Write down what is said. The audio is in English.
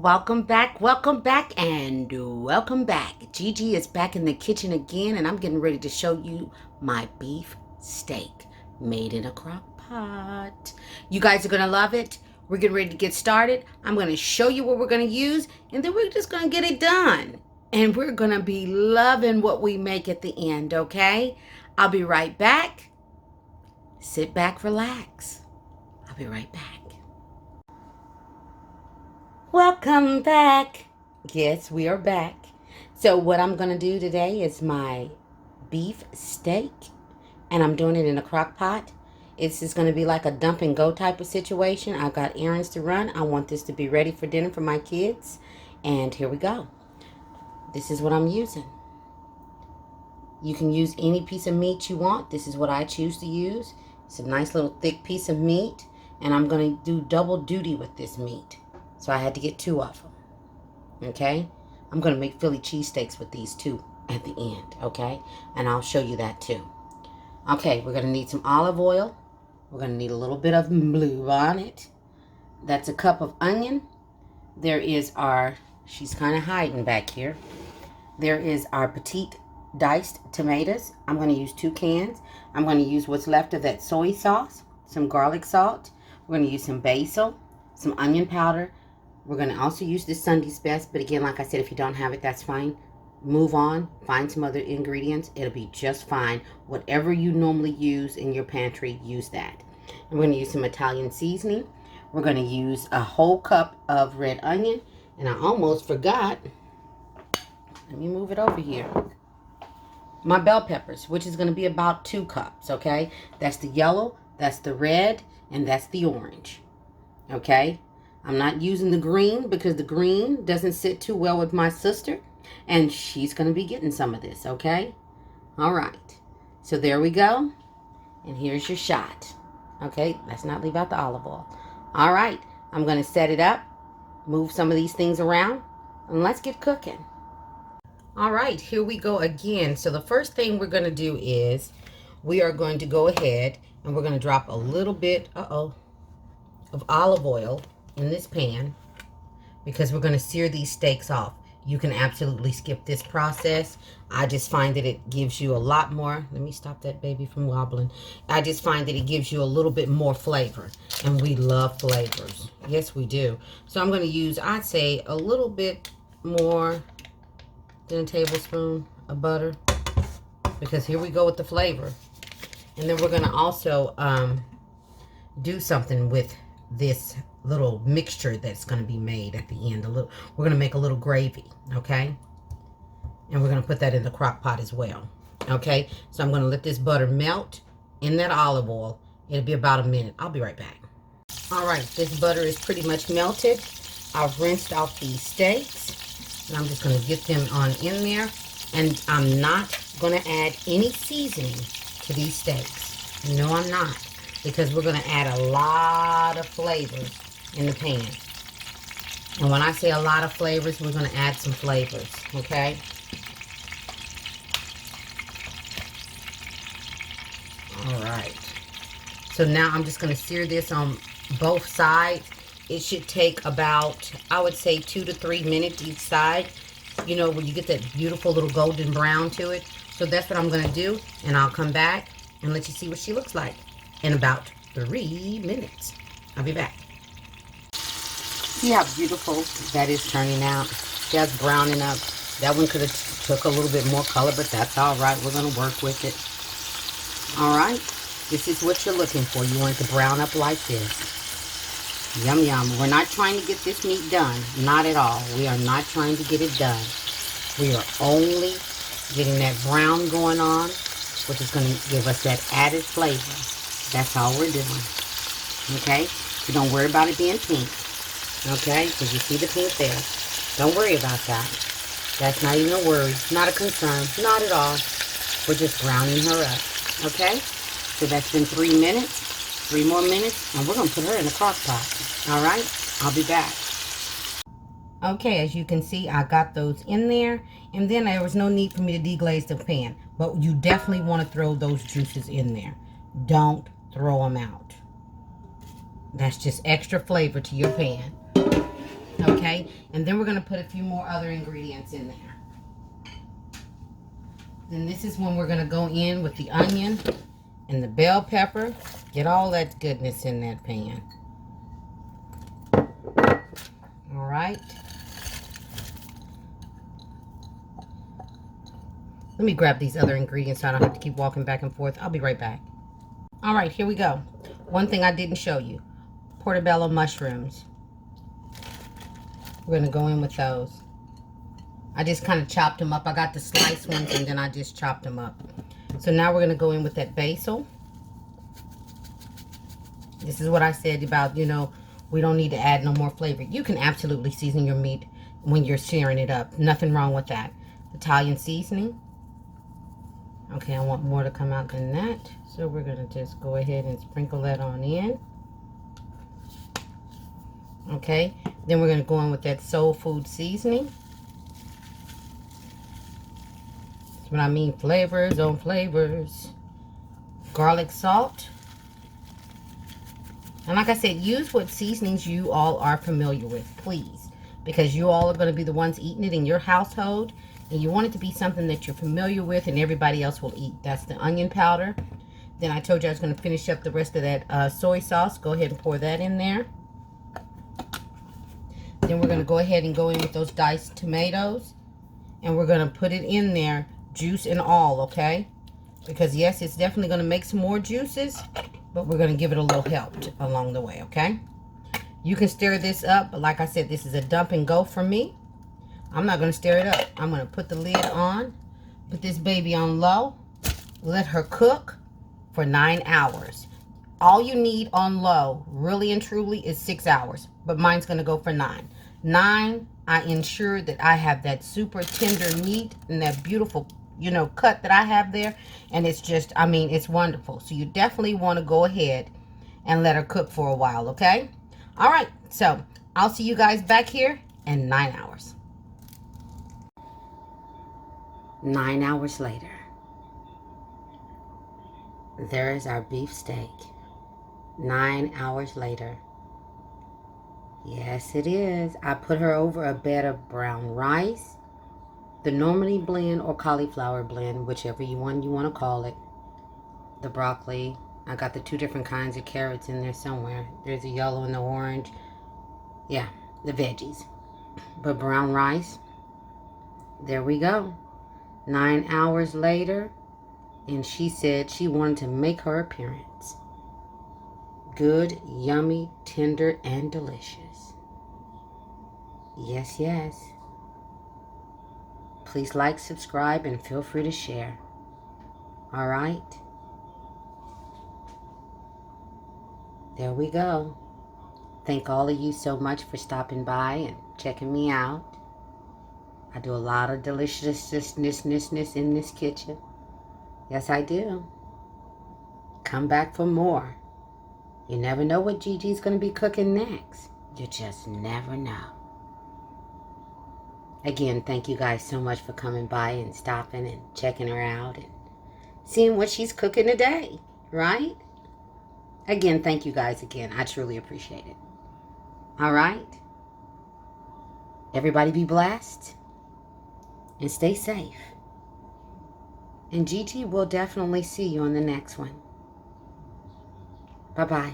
welcome back, and welcome back. Gigi is back in the kitchen again, and I'm getting ready to show you my beef steak made in a crock pot. You guys are going to love it. We're getting ready to get started. I'm going to show you what we're going to use, and then we're just going to get it done. And we're going to be loving what we make at the end, okay? I'll be right back. Sit back, relax. I'll be right back. Welcome back. Yes, we are back. So what I'm going to do today is my beef steak, and I'm doing it in a crock pot. It's just going to be like a dump and go type of situation. I've got errands to run. I want this to be ready for dinner for my kids. And here we go. This is what I'm using. You can use any piece of meat you want. This is what I choose to use. It's a nice little thick piece of meat, and I'm going to do double duty with this meat. So I had to get 2 of them, okay? I'm going to make Philly cheesesteaks with these 2 at the end, okay? And I'll show you that too. Okay, we're going to need some olive oil. We're going to need a little bit of blue on it. That's a cup of onion. There is our, she's kind of hiding back here. There is our petite diced tomatoes. I'm going to use 2 cans. I'm going to use what's left of that soy sauce, some garlic salt. We're going to use some basil, some onion powder. We're going to also use this Sunday's Best, but again, like I said, if you don't have it, that's fine. Move on, find some other ingredients. It'll be just fine. Whatever you normally use in your pantry, use that. And we're going to use some Italian seasoning. We're going to use a whole cup of red onion. And I almost forgot, let me move it over here. My bell peppers, which is going to be about 2 cups, okay? That's the yellow, that's the red, and that's the orange, okay? I'm not using the green because the green doesn't sit too well with my sister, and she's going to be getting some of this, okay? All right. So there we go. And here's your shot. Okay, let's not leave out the olive oil. All right, I'm going to set it up, move some of these things around, and let's get cooking. All right, here we go again. So the first thing we're going to do is we are going to go ahead and we're going to drop a little bit, of olive oil in this pan because we're going to sear these steaks off. You can absolutely skip this process. I just find that it gives you a lot more. Let me stop that baby from wobbling. I just find that it gives you a little bit more flavor, and we love flavors. Yes, we do. So I'm going to use, I'd say, a little bit more than a tablespoon of butter because here we go with the flavor. And then we're going to also do something with this little mixture that's going to be made at the end. We're going to make a little gravy, okay? And we're going to put that in the crock pot as well, okay? So I'm going to let this butter melt in that olive oil. It'll be about a minute. I'll be right back. All right, this butter is pretty much melted. I've rinsed off these steaks, and I'm just going to get them on in there. And I'm not going to add any seasoning to these steaks. No, I'm not, because we're going to add a lot of flavors in the pan. And when I say a lot of flavors, we're going to add some flavors, okay? All right. So now I'm just going to sear this on both sides. It should take about, I would say, 2 to 3 minutes each side. You know, when you get that beautiful little golden brown to it. So that's what I'm going to do. And I'll come back and let you see what she looks like in about 3 minutes. I'll be back. See how beautiful that is turning out? That's browning up. That one could have took a little bit more color, but that's all right. We're going to work with it. All right. This is what you're looking for. You want it to brown up like this. Yum, yum. We're not trying to get this meat done. Not at all. We are not trying to get it done. We are only getting that brown going on, which is going to give us that added flavor. That's all we're doing. Okay? So don't worry about it being pink. Okay? Because you see the pink there. Don't worry about that. That's not even a worry. Not a concern. Not at all. We're just browning her up. Okay? So that's been 3 minutes. 3 more minutes. And we're going to put her in the crock pot. Alright? I'll be back. Okay, as you can see, I got those in there. And then there was no need for me to deglaze the pan. But you definitely want to throw those juices in there. Don't throw them out. That's just extra flavor to your pan. Okay, and then we're going to put a few more other ingredients in there. Then this is when we're going to go in with the onion and the bell pepper. Get all that goodness in that pan. All right. Let me grab these other ingredients so I don't have to keep walking back and forth. I'll be right back. All right, here we go. One thing I didn't show you. Portobello mushrooms. We're going to go in with those. I just kind of chopped them up. I got the sliced ones and then I just chopped them up. So now we're going to go in with that basil. This is what I said about, you know, we don't need to add no more flavor. You can absolutely season your meat when you're searing it up. Nothing wrong with that. Italian seasoning. Okay, I want more to come out than that. So we're going to just go ahead and sprinkle that on in. Okay, then we're going to go in with that soul food seasoning. That's what I mean, flavors on flavors. Garlic salt. And like I said, use what seasonings you all are familiar with, please. Because you all are going to be the ones eating it in your household. And you want it to be something that you're familiar with and everybody else will eat. That's the onion powder. Then I told you I was going to finish up the rest of that soy sauce. Go ahead and pour that in there. Then we're going to go ahead and go in with those diced tomatoes. And we're going to put it in there, juice and all, okay? Because yes, it's definitely going to make some more juices. But we're going to give it a little help along the way, okay? You can stir this up. But like I said, this is a dump and go for me. I'm not going to stir it up. I'm going to put the lid on. Put this baby on low. Let her cook for 9 hours. All you need on low, really and truly, is 6 hours. But mine's going to go for 9. 9, I ensure that I have that super tender meat and that beautiful, you know, cut that I have there. And it's just, I mean, it's wonderful. So you definitely want to go ahead and let her cook for a while, okay? All right, so I'll see you guys back here in 9 hours. 9 hours later. There is our beef steak. 9 hours later. Yes, it is. I put her over a bed of brown rice, the Normandy blend or cauliflower blend, whichever one you want to call it. The broccoli. I got the 2 different kinds of carrots in there somewhere. There's the yellow and the orange. Yeah, the veggies. But brown rice. There we go. 9 hours later, and she said she wanted to make her appearance. Good, yummy, tender, and delicious. Yes, yes. Please like, subscribe, and feel free to share. All right? There we go. Thank all of you so much for stopping by and checking me out. I do a lot of deliciousness in this kitchen. Yes, I do. Come back for more. You never know what Gigi's going to be cooking next. You just never know. Again, thank you guys so much for coming by and stopping and checking her out and seeing what she's cooking today, right? Again, thank you guys again. I truly appreciate it. All right? Everybody be blessed and stay safe. And Gigi will definitely see you on the next one. Bye-bye.